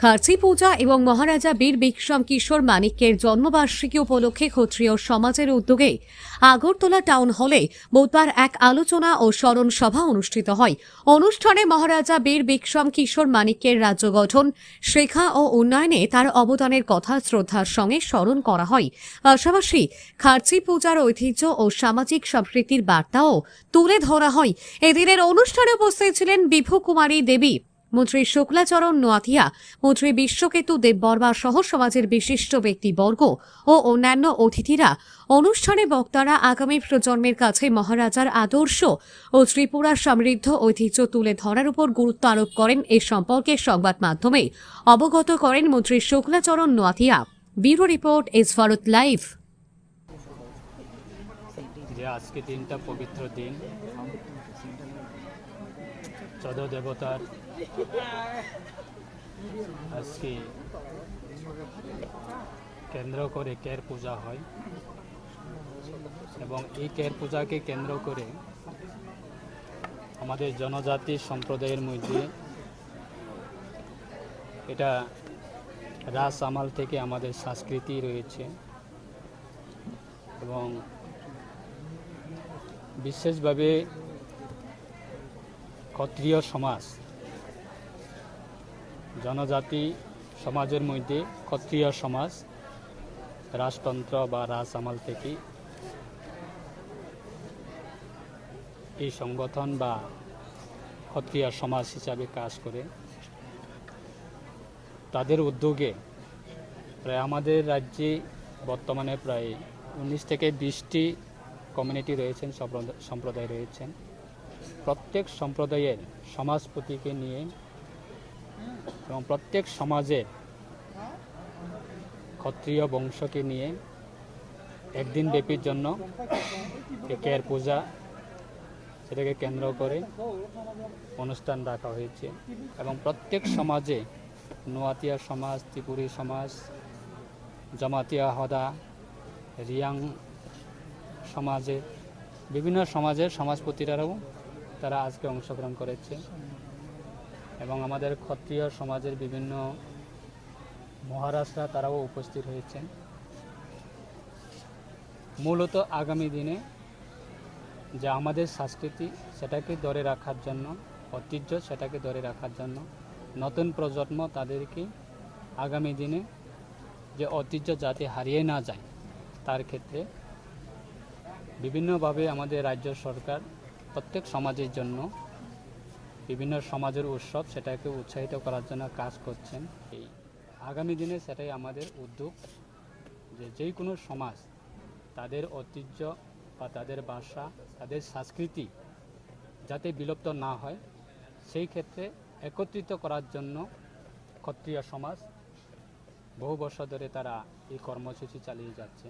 খার্চি পূজা এবং মহারাজা বীর বিক্রম কিশোর মানিক্যের জন্মবার্ষিকী উপলক্ষে ক্ষত্রিয় সমাজের উদ্যোগে আগরতলা টাউন হলে বুধবার এক আলোচনা ও স্মরণ সভা অনুষ্ঠিত হয়। অনুষ্ঠানে মহারাজা বীর বিক্রম কিশোর মানিক্যের রাজ্য গঠন, শিক্ষা ও উন্নয়নে তার অবদানের কথা শ্রদ্ধার সঙ্গে স্মরণ করা হয়। পাশাপাশি খার্চি পূজার ঐতিহ্য ও সামাজিক সম্প্রীতির বার্তাও তুলে ধরা হয়। এদিনের অনুষ্ঠানে উপস্থিত ছিলেন বিভু কুমারী দেবী, মন্ত্রী শুক্লাচরণ নোয়াতিয়া, মন্ত্রী বিশ্বকেতু দেববর্মা সহ সমাজের বিশিষ্ট ব্যক্তিবর্গ ও অন্যান্য অতিথিরা। অনুষ্ঠানে বক্তারা আগামী প্রজন্মের কাছে মহারাজার আদর্শ ও ত্রিপুরার সমৃদ্ধ ঐতিহ্য তুলে ধরার উপর গুরুত্ব আরোপ করেন। এ সম্পর্কে সংবাদ মাধ্যমে অবগত করেন মন্ত্রী Shuklacharan Noatia. Bureau report is Bharat live. যে আজকে দিনটা পবিত্র দিন, চোদ্দ দেবতার আজকে কেন্দ্র করে কের পূজা হয় এবং এই কের পূজাকে কেন্দ্র করে আমাদের জনজাতি সম্প্রদায়ের মধ্যে এটা রাস আমাল থেকে আমাদের সংস্কৃতি রয়েছে এবং বিশেষভাবে ক্ষত্রিয় সমাজ, জনজাতি সমাজের মধ্যে ক্ষত্রিয় সমাজ রাজতন্ত্র বা রাজ আমাল থেকে এই সংগঠন বা ক্ষত্রিয় সমাজ হিসাবে কাজ করে। তাদের উদ্যোগে প্রায় আমাদের রাজ্যে বর্তমানে প্রায় 19 থেকে 20টি কমিউনিটি রয়েছেন, সম্প্রদায় রয়েছেন। প্রত্যেক সম্প্রদায়ের সমাজপতিকে নিয়ে এবং প্রত্যেক সমাজের ক্ষত্রিয় বংশকে নিয়ে একদিন ব্যাপীর জন্য কের পূজা, সেটাকে কেন্দ্র করে অনুষ্ঠান রাখা হয়েছে এবং প্রত্যেক সমাজে নোয়াতিয়া সমাজ, ত্রিপুরী সমাজ, জমাতিয়া হদা, রিয়াং সমাজের বিভিন্ন সমাজের সমাজপতিরাও তারা আজকে অংশগ্রহণ করেছে এবং আমাদের ক্ষত্রিয় সমাজের বিভিন্ন মহারাজরা তারাও উপস্থিত হয়েছেন। মূলত আগামী দিনে যে আমাদের সংস্কৃতি সেটাকে ধরে রাখার জন্য, ঐতিহ্য সেটাকে ধরে রাখার জন্য নতুন প্রজন্ম তাদেরকে আগামী দিনে যে ঐতিহ্য যাতে হারিয়ে না যায় তার ক্ষেত্রে বিভিন্নভাবে আমাদের রাজ্য সরকার প্রত্যেক সমাজের জন্য বিভিন্ন সমাজের উৎসব সেটাকে উৎসাহিত করার জন্য কাজ করছেন। এই আগামী দিনে সেটাই আমাদের উদ্যোগ যে কোনো সমাজ তাদের ঐতিহ্য বা তাদের ভাষা, তাদের সংস্কৃতি যাতে বিলুপ্ত না হয় সেই ক্ষেত্রে একত্রিত করার জন্য ক্ষত্রিয় সমাজ বহু বছর ধরে তারা এই কর্মসূচি চালিয়ে যাচ্ছে।